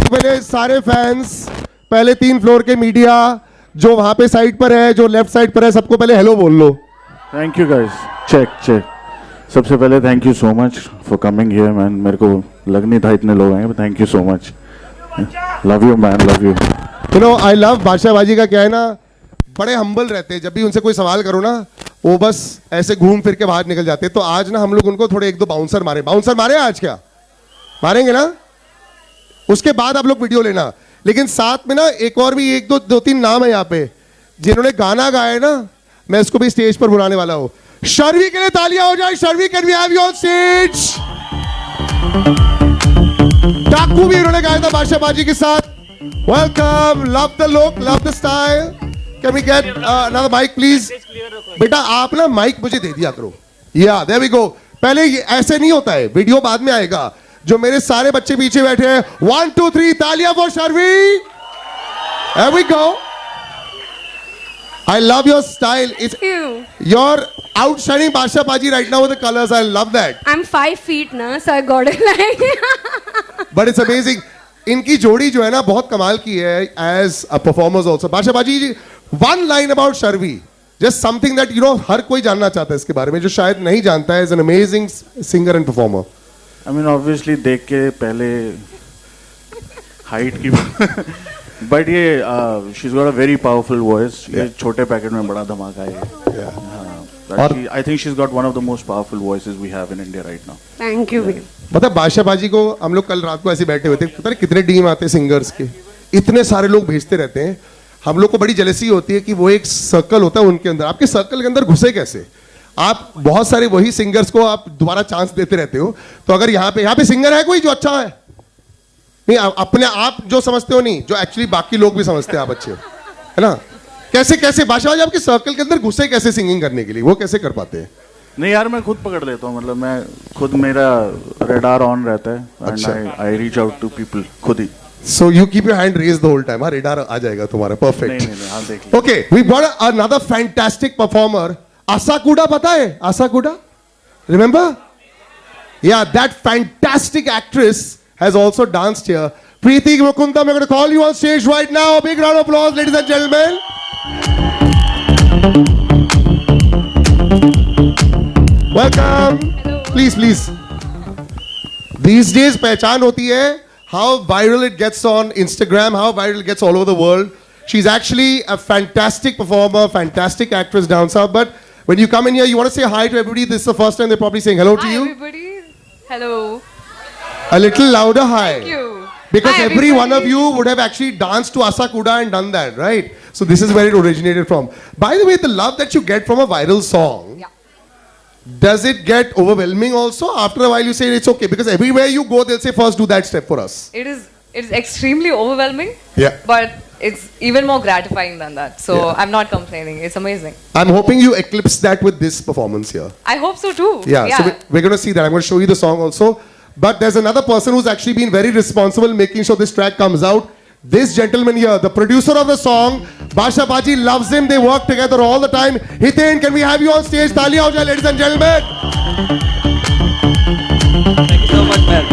सबसे पहले सारे फैंस, पहले 3 फ्लोर के मीडिया जो वहां पे साइड पर है, जो लेफ्ट साइड पर है, सबको पहले हेलो बोल लो। Thank you guys. चेक। सबसे पहले thank you so much for coming here man. मेरे को लग नहीं था इतने लोग आएंगे, thank you so much. Love you man, love you. You know I love Badshah बाजी का क्या है ना, बड़े हम्बल रहते हैं। जब भी उनसे कोई सवाल करो ना, वो बस ऐसे घूम फिर के बाहर निकल जाते हैं। तो आज ना हम लोग उनको थोड़े 1-2 बाउंसर मारे आज, क्या मारेंगे ना? उसके बाद आप लोग वीडियो लेना। लेकिन साथ में ना एक और भी 1-2-3 नाम है यहाँ पे जिन्होंने गाना गाया है ना, मैं इसको भी स्टेज पर बुलाने वाला हूं। शर्वी के लिए तालियां हो जाए। Sharvi, can we have you on stage? Daku भी इन्होंने गाया था बादशाह बाजी के साथ। Welcome, love the look, love the style. Can we get another mic please? बेटा आप ना माइक मुझे दे दिया करो। या देयर वी गो। पहले ऐसे नहीं होता है, वीडियो बाद में आएगा। जो मेरे सारे बच्चे पीछे बैठे हैं, 1 2 3 तालियां for शर्वी। There we go. I love your style. It's you're outshining Basha Baji right now with the colors. I love that. I'm 5 feet now, so I got it like. But it's amazing. इनकी जोड़ी जो है ना बहुत कमाल की है as a performers also. Basha Baji, one line about Sharvi. Just something that you know हर कोई जानना चाहता है इसके बारे में, जो शायद नहीं जानता है. Is an amazing singer and performer. I mean obviously देख के पहले हाइट की बट ये she's got a very powerful voice. ये छोटे पैकेट में बड़ा धमाका है। और I think she's got one of the most powerful voices we have in India right now. Thank you. मतलब बादशाह बाजी को हम लोग कल रात को ऐसे बैठे हुए थे, पता नहीं कितने डीएम आते सिंगर्स के, इतने सारे लोग भेजते रहते हैं। हम लोग को बड़ी जेलसी होती है कि वो एक सर्कल होता है उनके अंदर। आपके सर्कल के अंदर घुसे कैसे? आप बहुत सारे वही सिंगर्स को आप दोबारा चांस देते रहते हो। तो अगर यहाँ पे सिंगर है कोई जो अच्छा है? नहीं, अपने आप जो समझते हो नहीं, जो एक्चुअली बाकी लोग भी समझते हैं आप अच्छे हो, है ना? कैसे बादशाह बाजी आपके सर्कल के अंदर घुसे कैसे सिंगिंग करने के लिए? वो कैसे कर पाते हैं? नहीं यार, मैं खुद पकड़ लेता हूँ। मतलब मैं खुद, मेरा रेडार ऑन रहता है and I reach out to people खुद ही। So you keep your hand raised the whole time. हाँ, रेडार आ जाएगा तुम्हारा। Perfect. नहीं, हाँ देख लो। Okay, we got another fantastic performer. Asakuda, पता है? Asakuda? Remember? Yeah, that fantastic actress has also danced here. Preeti Mukunda, we're going to call you on stage right now. A big round of applause, ladies and gentlemen. Welcome. Hello. Please. These days पहचान होती है how viral it gets on Instagram, how viral it gets all over the world. She's actually a fantastic performer, fantastic actress down south. But when you come in here, you want to say hi to everybody. This is the first time they're probably saying hello to Hi you. everybody. Hello. A little louder hi. Thank you. Because Hi, every one of everybody. you would have actually danced to Asakuda and done that, right? So this is where it originated from. By the way, the love that you get from a viral song, Yeah. does it get overwhelming also? After a while you say it's okay, because everywhere you go they'll say first do that step for us. It is extremely overwhelming. Yeah. But it's even more gratifying than that. So Yeah. I'm not complaining. It's amazing. I'm hoping you eclipse that with this performance here. I hope so too. Yeah, so we're going to see that. I'm going to show you the song also. But there's another person who's actually been very responsible making sure this track comes out. This gentleman here, the producer of the song, Basha Baji loves him. They work together all the time. Hiten, can we have you on stage? Taaliyan ho jaye, ladies and gentlemen. Thank you so much, man.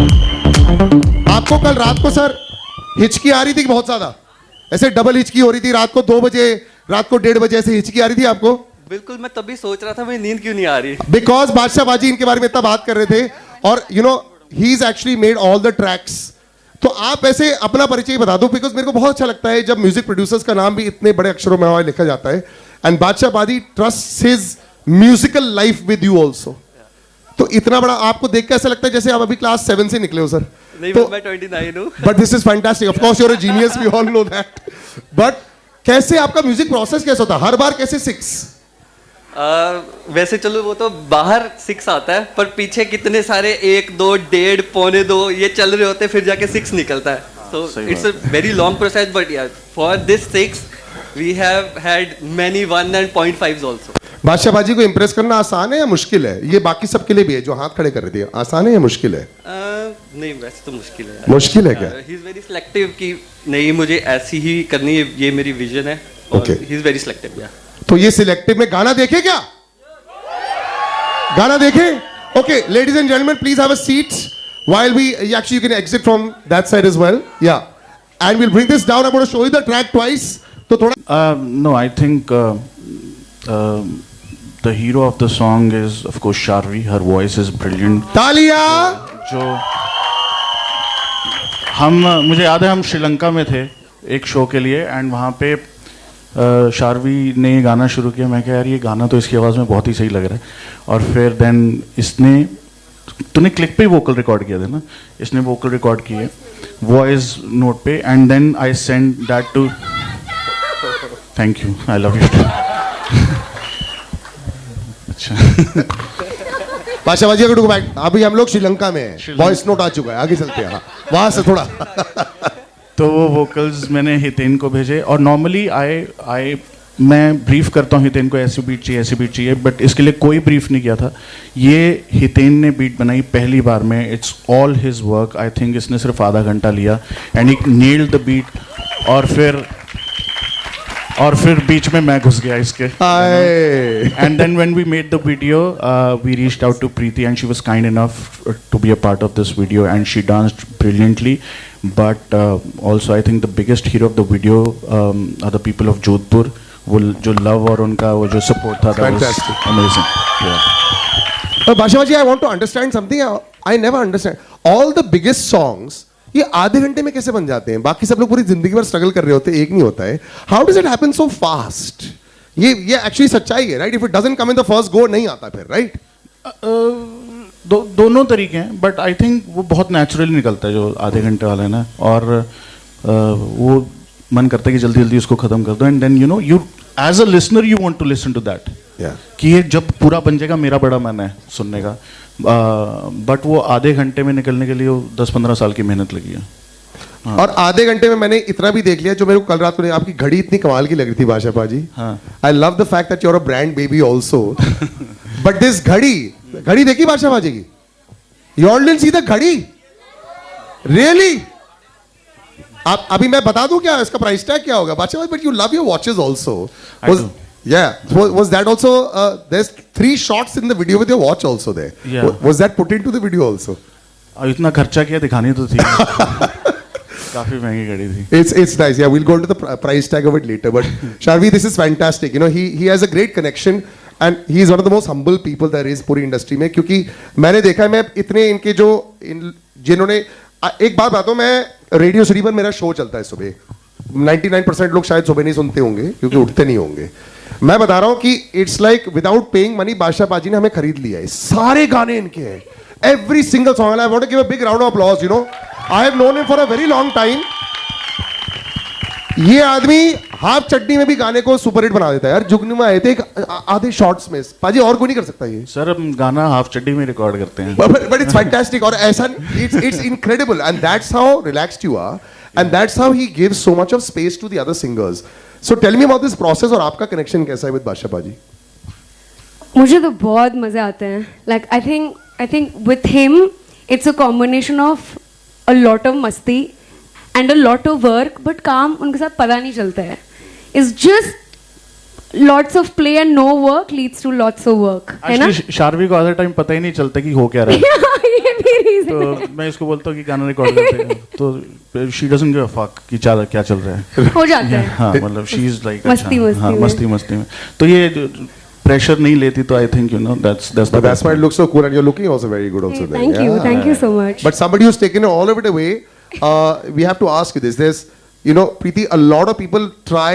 आपको कल रात को sir हिचकी आ रही थी बहुत ज्यादा, ऐसे डबल हिचकी हो रही थी रात को 2 बजे, रात को 1:30 बजे ऐसे हिचकी आ रही थी आपको? बिल्कुल, मैं तभी सोच रहा था मेरी नींद क्यों नहीं आ रही। बिकॉज बादशाह बाजी इनके बारे में इतना बात कर रहे थे और you know he is actually made all the tracks. तो आप ऐसे अपना परिचय बता दो, बिकॉज मेरे को बहुत अच्छा लगता है जब म्यूजिक प्रोड्यूसर्स का नाम भी इतने बड़े अक्षरों में लिखा जाता है। एंड बादशाह बाजी trust his musical life with you also. तो इतना बड़ा आपको देख के ऐसा लगता है जैसे आप अभी क्लास 7 से निकले हो सर। नहीं, तो, मैं 29 हूँ। But this is fantastic. Of course you are a genius, we all know that. But कैसे आपका म्यूजिक प्रोसेस कैसा होता है? हर बार कैसे 6? वैसे चलो वो तो बाहर 6 आता है, पर पीछे कितने सारे 1 2 1.5 पौने 2 ये चल रहे होते हैं, फिर जाके 6 निकलता है। तो it's a very long process, but यार for this 6 we have had many 1 and 0.5s also. Badshah बाजी को इंप्रेस करना आसान है या मुश्किल है? ये बाकी सबके लिए भी है जो हाथ खड़े कर रहे थे, आसान है या मुश्किल है? नहीं, वैसे तो मुश्किल है। मुश्किल है क्या? ही इज वेरी सिलेक्टिव कि नहीं मुझे ऐसी ही करनी है, ये मेरी विजन है। Okay. He is very selective. या तो ये सिलेक्टिव में गाना देखे क्या? गाना देखे? Okay, ladies and gentleman, please have a seat while we actually you can exit from that side as well. Yeah. and we'll bring this down. I'm going to show you the track twice. तो थोड़ा No, I think the hero of the song is, of course, Sharvi. Her voice is brilliant. तालियां. जो मुझे याद है हम श्रीलंका में थे एक शो के लिए एंड वहाँ पे शारवी ने ये गाना शुरू किया. मैं कहा यार ये गाना तो इसकी आवाज़ में बहुत ही सही लग रहा है. और फिर देन इसने तूने क्लिक पे ही वोकल रिकॉर्ड किया था ना. इसने वोकल रिकॉर्ड किए वॉइस नोट पे and then I send that to. Thank you, I love you. अच्छा बादशाह बाजी को बैक. अभी हम लोग श्रीलंका में हैं. वॉइस नोट आ चुका है, आगे चलते हैं. हाँ, वहां से थोड़ा. तो वो वोकल्स मैंने हितेन को भेजे और नॉर्मली मैं ब्रीफ करता हूँ हितेन को ऐसी बीट चाहिए बट इसके लिए कोई ब्रीफ नहीं किया था. ये हितेन ने बीट बनाई पहली बार में. It's all his work. I think इसने सिर्फ आधा घंटा लिया and he nailed the beat. और फिर बीच में मैं घुस गया इसके. And then when we made the video we reached out to Preeti and she was kind enough to be a part of this video and she danced brilliantly. But also I think the biggest hero of the video are the people of Jodhpur. वो जो love और उनका वो जो support था, that was amazing. Yeah. बादशाह बाजी, I want to understand something. I never understand. All the biggest songs ये आधे घंटे में कैसे बन जाते हैं? बाकी सब लोग पूरी जिंदगी भर स्ट्रगल कर रहे होते हैं, एक नहीं होता है. How does it happen so fast? ये एक्चुअली सच्चाई है, right? If it doesn't come in the first go नहीं आता फिर, right? दोनों तरीके हैं बट आई थिंक वो बहुत नेचुरली निकलता है जो आधे घंटे वाला है ना. और वो मन करता है कि जल्दी जल्दी उसको खत्म कर दो and then you know you as a listener you want to listen to that कि ये जब पूरा बन जाएगा मेरा बड़ा मन है सुनने का. बट वो आधे घंटे में निकलने के लिए 10-15 साल की मेहनत लगी है. हाँ. और आधे घंटे में मैंने इतना भी देख लिया जो मेरे को कल रात को. आपकी घड़ी इतनी कमाल की लग रही थी बादशाह बाजी. I love the fact that you are a brand baby also. But this घड़ी देखी बादशाह बाजी की? You all didn't see the घड़ी? Really? आप अभी मैं बता दूं क्या इसका प्राइस टैग क्या होगा बादशाह बाजी? But you love your watches also. Was that also? There's 3 shots in the video with your watch also there. Yeah. Was that put into the video also? इतना खर्चा किया दिखानी तो थी. काफी महंगी घड़ी थी. It's nice. Yeah, we'll go into the price tag of it later. But Sharvi, this is fantastic. You know, he has a great connection. And he is one of the most humble people there is पूरी industry में. क्योंकि मैंने देखा है, मैं इतने इनके जो जिन्होंने एक बात बताता हूँ, मैं रेडियो सिटी पर मेरा शो चलता है सुबह. 99% लोग शायद सुबह नहीं सुनते होंगे क्योंकि उठते नहीं होंगे. मैं बता रहा हूँ कि it's like without paying money बादशाह बाजी ने हमें खरीद लिया है. सारे गाने इनके हैं, every single song. I want to give a big round of applause. You know, I have known him for a very long time. ये आदमी हाफ चड्डी में भी गाने को सुपरहिट बना देता है यार. जुगनू में आए थे एक आधे शॉट्स में. पाजी और कोई नहीं कर सकता ये. सर हम गाना हाफ चड्डी में रिकॉर्ड करते हैं. But it's fantastic. और ऐसा it's incredible and that's how relaxed you are and that's how he gives so much of space to the other singers. So tell me about this process. और आपका connection कैसा है with बादशाह बाजी? मुझे तो बहुत मजे आते हैं. Like I think with him it's a combination of a lot of मस्ती and a lot of work, but काम उनके साथ पता नहीं चलता है. It's just lots of play and no work leads to lots of work. है ना? शारवी को आधा टाइम पता ही नहीं चलता कि हो क्या रहा है. ये भी reason तो है. मैं इसको बोलता हूँ कि गाना रिकॉर्ड करते हैं तो she doesn't give a fuck कि क्या चल रहा है. हो जाता है. हाँ, मतलब she is like मस्ती मस्ती में. तो ये प्रेशर नहीं लेती तो I think you know that's why it looks so cool and you're looking also very good also. Thank you so much. But somebody who's taken all of it away. We have to ask you this. There's, you know, Preeti, a lot of people try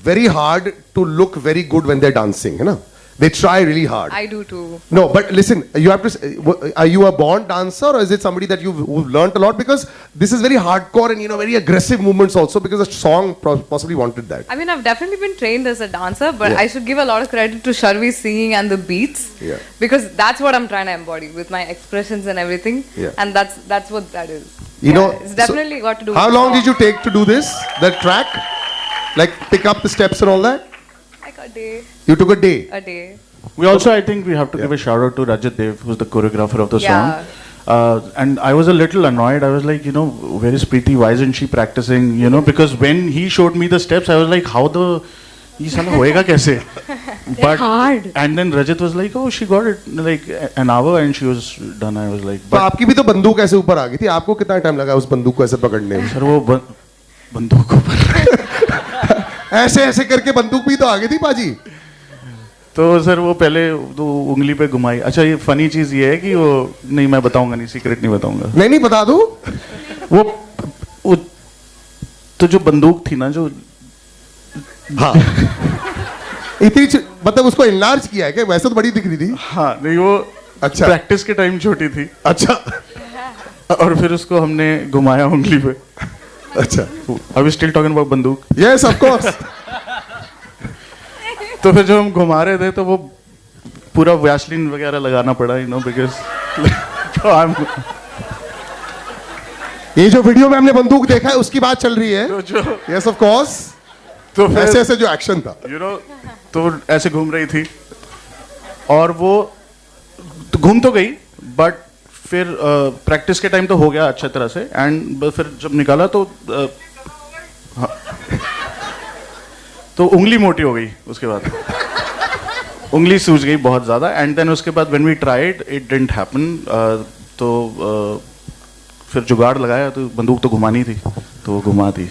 very hard to look very good when they're dancing, you know. They try really hard. I do too. No, but listen, you have to. Are you a born dancer, or is it somebody that who've learned a lot? Because this is very hardcore and very aggressive movements also. Because the song possibly wanted that. I mean, I've definitely been trained as a dancer, but I should give a lot of credit to Sharvi's singing and the beats. Yeah. Because that's what I'm trying to embody with my expressions and everything. Yeah. And that's what that is. You know, it's definitely got to do. How with long the did you take to do this? That track, like pick up the steps and all that. Like a day. You took a day. A day. We also, I think, we have to give a shout out to Rajat Dev, who's the choreographer of the song. And I was a little annoyed. I was like, where is Preeti? Why isn't she practicing? Because when he showed me the steps, I was like, how the ये साला होएगा कैसे? But hard. And then Rajat was like, oh, she got it like an hour and she was done. I was like, तो आपकी भी तो बंदूक ऐसे ऊपर आ गई थी. आपको कितना टाइम लगा उस बंदूक को ऐसे पकड़ने में? सर वो बंदूक ऊपर। ऐसे ऐसे करके बंदूक भी तो आगे थी बाजी। तो सर वो पहले तो उंगली पे घुमाई। अच्छा ये फनी चीज ये है कि वो नहीं, मैं बताऊंगा नहीं, सीक्रेट नहीं बताऊंगा। नहीं नहीं बता दो। वो तो जो बंदूक थी ना, जो हाँ मतलब उसको इनलार्ज किया है क्या? वैसे तो बड़ी दिख रही थी। हाँ नहीं वो अच्छा। प्रैक्टिस के टाइम छोटी थी। अच्छा और फिर उसको हमने घुमाया उंगली पे। अच्छा। अभी स्टिल टॉकिंग अबाउट बंदूक। Yes of course. तो फिर जब हम घुमा रहे थे तो वो पूरा वैसलीन वगैरह लगाना पड़ा, यू नो, बिकॉज ये जो वीडियो में हमने बंदूक देखा है उसकी बात चल रही है। जो यस ऑफ कोर्स। तो फिर ऐसे ऐसे जो एक्शन था, यू नो, तो वो ऐसे घूम रही थी और वो तो घूम तो गई, बट फिर प्रैक्टिस के टाइम तो हो गया अच्छी तरह से, एंड फिर जब निकाला तो हाँ, तो उंगली मोटी हो गई। उसके बाद उंगली सूज गई बहुत ज्यादा, एंड देन उसके बाद when we tried it didn't happen. तो फिर जुगाड़ लगाया, तो बंदूक तो घुमानी थी, तो वो घुमा दी।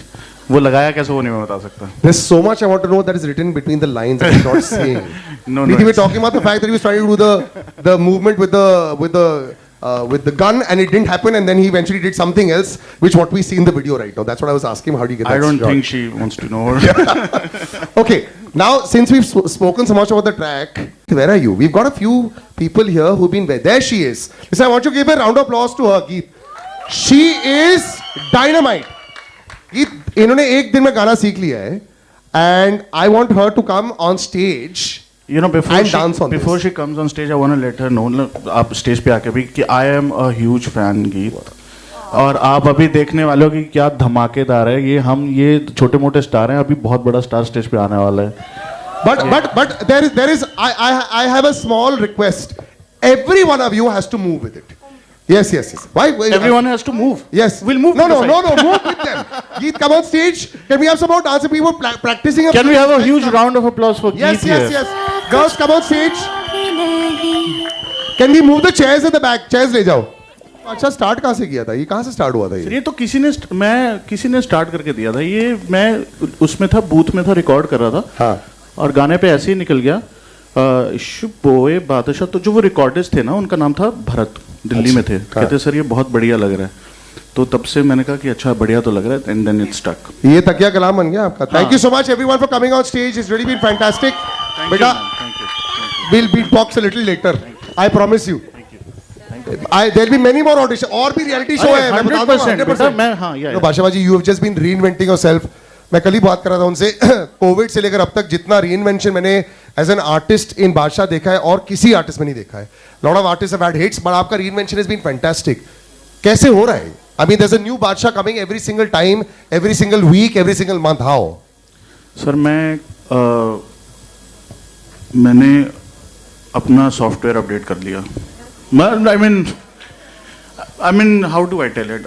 वो लगाया कैसे वो नहीं मैं बता सकता। there's so much I want to know that is written between the lines that I'm not seeing. No, we were it's- talking about the fact that he was trying to do the movement with the gun, and it didn't happen, and then he eventually did something else, which what we see in the video right now. That's what I was asking him. How do you get I that don't shot? think she wants to know. Okay, now since we've spoken so much about the track, where are you? We've got a few people here who've been there. She is. Listen, I want you to give a round of applause to her, Geet. She is dynamite. Geet, इन्होंने एक दिन में गाना सीख लिया है, and I want her to come on stage. You know, before And dance on before this. she comes on stage, I want to let her know, आप stage पे आके भी, कि I am a huge fan, गीत। और आप अभी देखने वाले हो कि क्या धमाकेदार है ये। हम ये छोटे मोटे स्टार हैं, अभी बहुत बड़ा स्टार स्टेज पे आने वाला है। But there is I have a small request. Every one of you has to move with it. Yes. Why? Everyone has to move. Yes. We'll move. No, to the no, side. move with them. Geet, come on stage. Can we have some more dancing people practicing? Can we have a huge round of applause for Yes, Geet here? yes. Girls, come on stage. Can we move the chairs at the back? Chairs ले जाओ. अच्छा, start कहाँ से किया था? ये कहाँ से स्टार्ट हुआ था फिर ये? ये तो किसी ने स्टार्ट करके दिया था ये। मैं उसमें था, बूथ में था, रिकॉर्ड कर रहा था। हाँ. और गाने पे ऐसे ही निकल गया शुभोए बादशाह। तो जो वो रिकॉर्डिस्ट थे ना, उनका नाम था भरत, दिल्ली में थे। कहते सर ये बहुत बढ़िया लग रहा है। तो तब से मैंने कहा कि अच्छा बढ़िया तो लग रहा है, एंड देन इट स्टक। ये तकिया कलाम बन गया आपका। Thank you so much everyone for coming on stage. It's really been fantastic. बेटा, we'll beatbox a little later. I promise you. There'll be many more auditions. और भी reality show है, मैं बता दूंगा 100%. मैं हाँ या No, Badshah ji, you have just been reinventing yourself. मैं कल ही बात कर रहा था उनसे। कोविड से लेकर अब तक जितना रीइन्वेंशन मैंने एज एन आर्टिस्ट इन बादशाह देखा है और किसी आर्टिस्ट में नहीं देखा है। Lot of artist have had hits, but आपका रीइन्वेंशन हैज बीन फैंटास्टिक। कैसे हो रहा है? I mean there is a new Badshah coming every single time, every single week, every single month. How? Sir मैंने अपना सॉफ्टवेयर अपडेट कर लिया। I mean how do I tell it?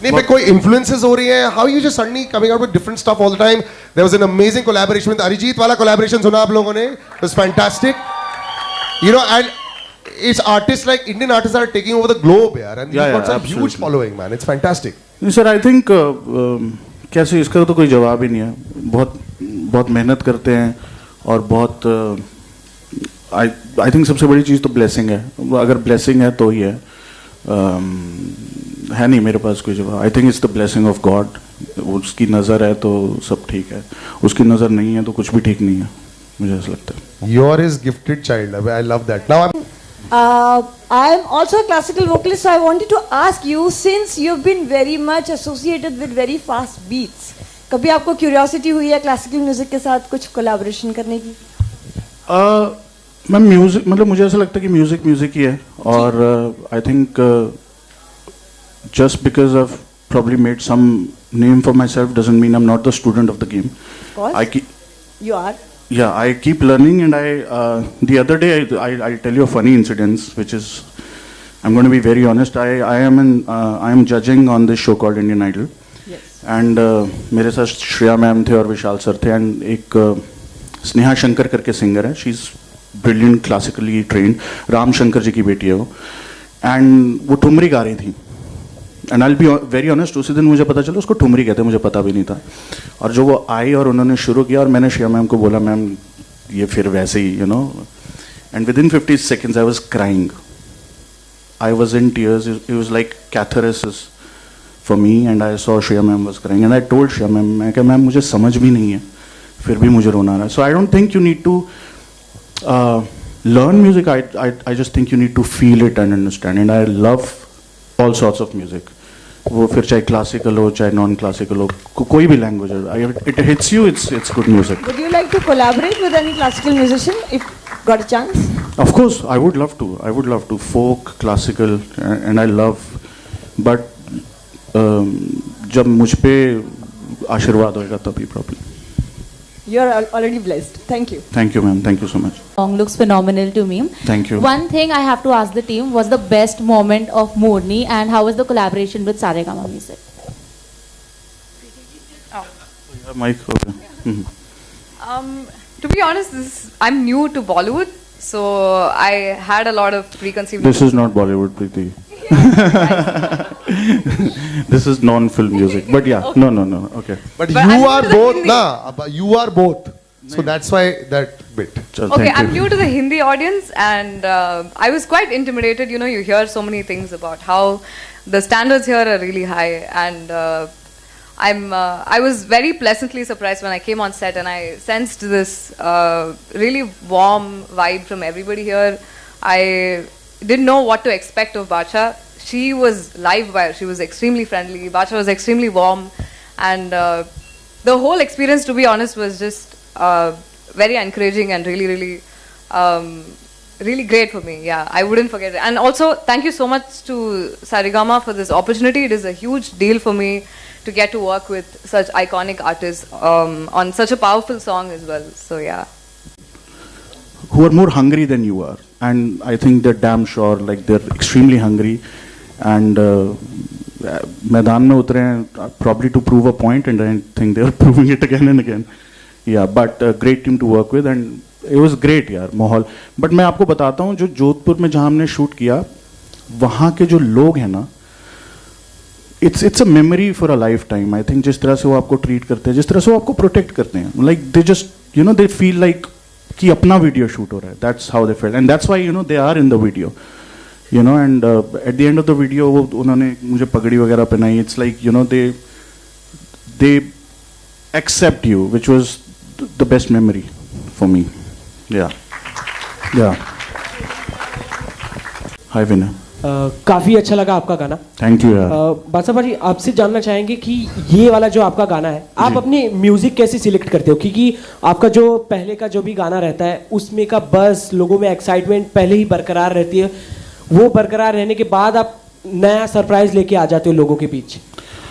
नहीं, मैं कोई इन्फ्लुएंसेस हो रही हैं? How you just suddenly coming out with different stuff all the time? There was an amazing collaboration with Arijit वाला कोलैबोरेशन सुना आप लोगों ने? It was fantastic, you know. And it's artist like Indian artist are taking over the globe यार, and you got such huge following man. It's fantastic. Sir I think कैसे, इसका तो कोई जवाब ही नहीं है। बहुत मेहनत करते हैं और बहुत आई थिंक सबसे बड़ी चीज़ तो ब्लेसिंग है। अगर ब्लेसिंग है तो ही है नहीं मेरे पास कोई जवाब। I think it's the blessing of God. उसकी नज़र है तो सब ठीक है, उसकी नज़र नहीं है तो कुछ भी ठीक नहीं है, मुझे ऐसा लगता है। You're his gifted child. I love that. Now I'm also a classical vocalist, so I wanted to ask you, since you've been very much associated with very fast beats, कभी आपको क्यूरियोसिटी हुई है क्लासिकल म्यूजिक के साथ कुछ collaboration करने की? मैं म्यूजिक, मतलब मुझे ऐसा लगता है कि म्यूजिक ही है। और I think just because I probably made some name for myself doesn't mean I'm not the student of the game. Of course. I keep, You are. yeah, I keep learning, and the other day I'll tell you a funny incident, which is, I'm going to be very honest. I am judging on this show called Indian Idol. Yes. And मेरे साथ Shreya ma'am थे और विशाल sir थे, and एक स्नेहा शंकर करके singer है। She is brilliant, classically trained, Ram Shankar ji की बेटी है वो। एंड वो ठुमरी गा रही थी, and I be very honest, उसी दिन मुझे पता चला उसको ठुमरी कहते हैं, मुझे पता भी नहीं था। और जो वो आई और उन्होंने शुरू किया और मैंने श्रेया मैम को बोला मैम ये फिर वैसे ही you know, and within 50 seconds I was crying, I was in tears, it was like catharsis for me and I saw Shreya ma'am was crying and I told Shreya ma'am, मैं कहा ma'am मुझे समझ भी नहीं है फिर भी मुझे रोना आ रहा है। So I don't think you need to learn music, I just think you need to feel it and understand, and I love all sorts of music, वो फिर चाहे classical हो चाहे non classical हो, कोई भी language हो, it hits you, it's good music. Would you like to collaborate with any classical musician if got a chance? Of course, I would love to, folk, classical, and I love, but जब मुझ पे आशीर्वाद होएगा तभी probably. You're already blessed. Thank you. Thank you ma'am, thank you so much. Song looks phenomenal to me. Thank you. One thing I have to ask the team was the best moment of Morni, and how was the collaboration with Saregama Music? Yeah, Mike, okay. To be honest, I'm new to Bollywood, so I had a lot of preconceived. This is not Bollywood, Preeti. This is non-film music, but yeah, Okay. no, okay. But But you I'm are new to the both, Hindi. na? You are both. So that's why that bit. Chal, Okay, thank I'm you. new to the Hindi audience, and I was quite intimidated. You know, you hear so many things about how the standards here are really high, and I was very pleasantly surprised when I came on set and I sensed this really warm vibe from everybody here. I didn't know what to expect of Bacha. She was live wire. She was extremely friendly. Bacha was extremely warm, and the whole experience, to be honest, was just very encouraging and really great for me. Yeah, I wouldn't forget it. And also, thank you so much to Saregama for this opportunity. It is a huge deal for me to get to work with such iconic artists on such a powerful song as well. So yeah. Who are more hungry than you are, and I think they're damn sure, like they're extremely hungry, and मैदान में उतरे हैं probably to prove a point, and I think they're proving it again and again. Yeah, but great team to work with, and it was great यार माहौल. But मैं आपको बताता हूँ जो जोधपुर में जहाँ हमने शूट किया, वहाँ के जो लोग हैं ना, it's a memory for a lifetime. I think जिस तरह से वो आपको ट्रीट करते हैं, जिस तरह से वो आपको प्रोटेक्ट करते हैं, like they just you know they feel like कि अपना वीडियो शूट हो रहा है. That's how they felt, and that's why you know they are in the video, you know. And at the end of the video वो उन्होंने मुझे पगड़ी वगैरह पहनाई. It's like you know they accept you, which was the best memory for me. Yeah. Hi Vinay. काफ़ी अच्छा लगा आपका गाना. थैंक यू यार. बादशाह भाई आपसे जानना चाहेंगे कि ये वाला जो आपका गाना है, आप अपने म्यूजिक कैसे सिलेक्ट करते हो? क्योंकि आपका जो पहले का जो भी गाना रहता है उसमें का बस लोगों में एक्साइटमेंट पहले ही बरकरार रहती है, वो बरकरार रहने के बाद आप नया सरप्राइज लेके आ जाते हो लोगों के बीच,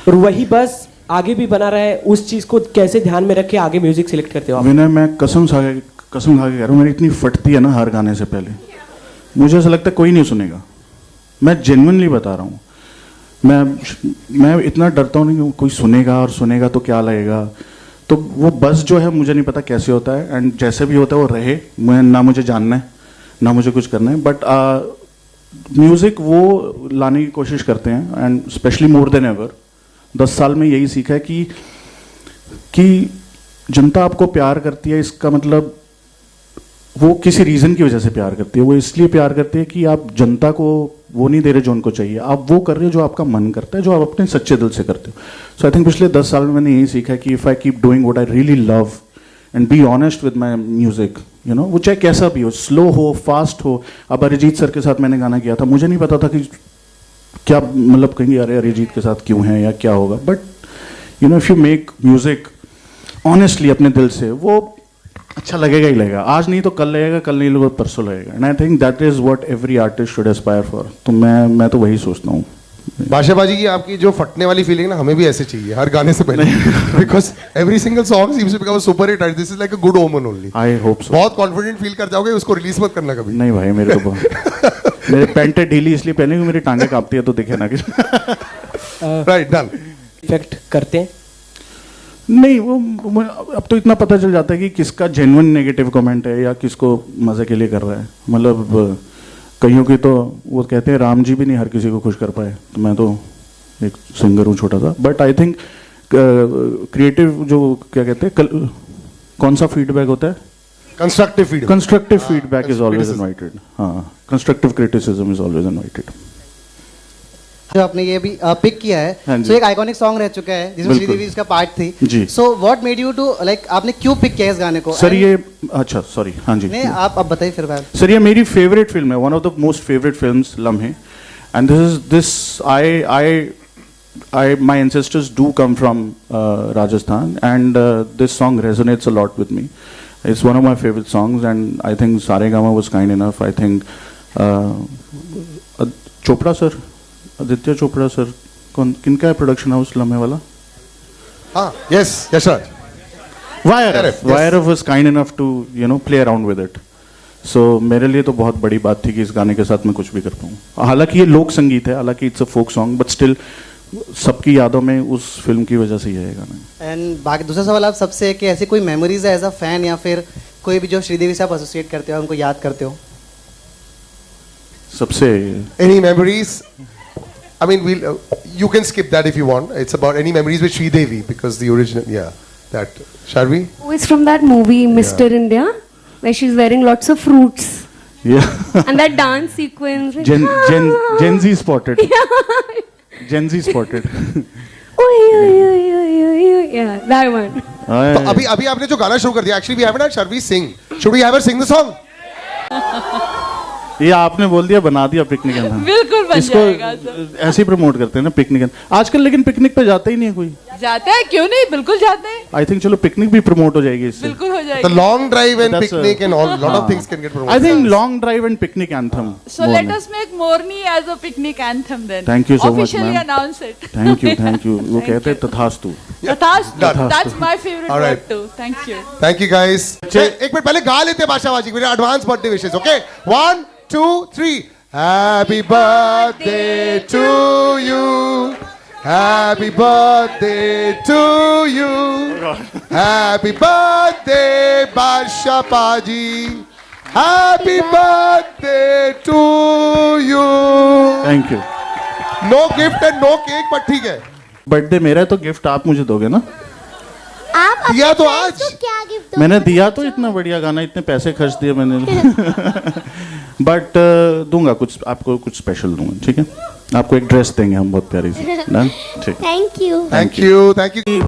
और वही बस आगे भी बना रहे, उस चीज़ को कैसे ध्यान में रख के आगे म्यूजिक सिलेक्ट करते हो आप? विनय, मैं कसम खा के कह रहा हूँ, मेरी इतनी फटती है ना हर गाने से पहले, मुझे ऐसा लगता है कोई नहीं सुनेगा. मैं जेन्युइनली बता रहा हूँ. मैं इतना डरता हूँ नहीं कि कोई सुनेगा, और सुनेगा तो क्या लगेगा. तो वो बस जो है मुझे नहीं पता कैसे होता है, एंड जैसे भी होता है वो रहे, मैं ना मुझे जानना है ना मुझे कुछ करना है. बट म्यूज़िक वो लाने की कोशिश करते हैं, and specially more than ever. 10 साल में यही सीखा है कि जनता आपको प्यार करती है, इसका मतलब वो किसी रीज़न की वजह से प्यार करती है. वो इसलिए प्यार करती है कि आप जनता को वो नहीं दे रहे जो उनको चाहिए, आप वो कर रहे हो जो आपका मन करता है, जो आप अपने सच्चे दिल से करते हो. सो आई थिंक पिछले 10 साल में मैंने यही सीखा है कि if I keep doing what I really love and be honest with my music, you know, वो चाहे कैसा भी हो, स्लो हो, फास्ट हो. अब अरिजीत सर के साथ मैंने गाना किया था, मुझे नहीं पता था कि क्या मतलब कहेंगे अरे अरिजीत के साथ क्यों है या क्या होगा. But you know, if you make music honestly अपने दिल से, वो अच्छा लगेगा ही लगेगा. आज नहीं तो कल लगेगा, कल नहीं लगेगा परसों लगेगा. And I think that is what every artist should Aspire for. तो मैं तो वही सोचता हूँ. बादशाह बाजी की आपकी जो फटने वाली फीलिंग ना, हमें भी ऐसे चाहिए हर गाने से पहले, because every single song seems to become a super hit and this is like a good omen only. I hope so. बहुत कॉन्फिडेंट फील कर जाओगे, उसको रिलीज मत करना कभी. नहीं भाई, मेरे को मेरे पैंटें ढीली इसलिए पहने कि मेरी टांगे कांपती है, तो दिखे ना कि राइट, डन. इफेक्ट करते हैं नहीं. वो अब तो इतना पता चल जाता है कि किसका जेन्युइन नेगेटिव कमेंट है या किसको मजे के लिए कर रहा है. मतलब कईयों की तो वो कहते हैं राम जी भी नहीं हर किसी को खुश कर पाए, तो मैं तो एक सिंगर हूँ छोटा सा, बट आई थिंक क्रिएटिव जो क्या कहते हैं कौन सा फीडबैक होता है, constructive feedback, constructive feedback is always invited. हाँ, constructive criticism is always invited. जो आपने ये भी पिक किया है, हाँ जी. so एक आइकॉनिक सॉन्ग रह चुका है जिसमें बिल्कुल. श्रीदेवी इसका पार्ट थी. जी. So what made you to like, आपने क्यों पिक किया इस गाने को? सर ये अच्छा सॉरी, हाँ जी. नहीं, आप अब बताइए फिर बात. सर ये मेरी फेवरेट फिल्म है, one of the most favourite films Lamhe. And this my ancestors do come from Rajasthan, and this song resonates a lot with me. It's one of my favorite songs, and I think Saregama was kind enough. I think Chopra sir, Aditya Chopra sir, किनका है production house लम्हे वाला? हाँ, yes, Yashraj. YRF was kind enough to play around with it. So मेरे लिए तो बहुत बड़ी बात थी कि इस गाने के साथ मैं कुछ भी कर पाऊँ. हालांकि ये लोक संगीत है, हालांकि it's a folk song, but still सबकी यादों में उस फिल्म की वजह से ही है गाना. एंड बाकी दूसरा सवाल आप सबसे कि ऐसी कोई मेमोरीज है एज अ फैन या फिर कोई भी जो श्रीदेवी से आप एसोसिएट करते हो, उनको याद करते हो? सबसे Any memories? I mean, you can skip that if you want. It's about any memories with Sridevi, because the original, yeah, that. Shall we? Oh, it's from that movie Mr. India, where she's wearing lots of fruits. Yeah. And that dance sequence. like, Gen Z spotted. Gen Z spotted. Oy, oy, oy, oy, oy, oy. Yeah, that one. तो अभी आपने जो गाना शुरू कर दिया, actually we haven't had Sharvi sing. Should we have her sing the song? ये आपने बोल दिया, बना दिया पिकनिक एंथम. बिल्कुल बन इसको जाएगा सब. ऐसे ही प्रमोट करते हैं ना पिकनिक एंथम आजकल, लेकिन पिकनिक पे जाता ही नहीं है कोई. जाते हैं, क्यों नहीं, बिल्कुल जाते हैं, आई थिंक चलो पिकनिक भी प्रमोट हो जाएगी इससे. बिल्कुल हो The जाएगा. long drive and That's picnic and all, lot of things can get promoted. I think long drive and picnic anthem. So let us make Morni as a picnic anthem then. Thank you so much, Officially ma'am. announce it. Thank you. वो कहते हैं तथास्तु. Tathastu. That's my favorite All right. word too. Thank you. Thank you guys. एक minute पहले गा लेते हैं बादशाहबाजी, मेरे advance birthday wishes. Okay, 1 2 3. Happy birthday to you. Happy birthday to you. Happy birthday बादशाहबाजी. Happy birthday to you. Thank you. No gift and no cake, but ठीक है. Birthday मेरा है तो गिफ्ट आप मुझे दोगे ना? आप दिया तो आज. क्या गिफ्ट मैंने दिया तो इतना बढ़िया गाना, इतने पैसे खर्च दिए मैंने. बट दूंगा कुछ आपको, कुछ स्पेशल दूंगा. ठीक है, आपको एक ड्रेस देंगे हम बहुत प्यारी सी. ठीक. Thank you. Thank you.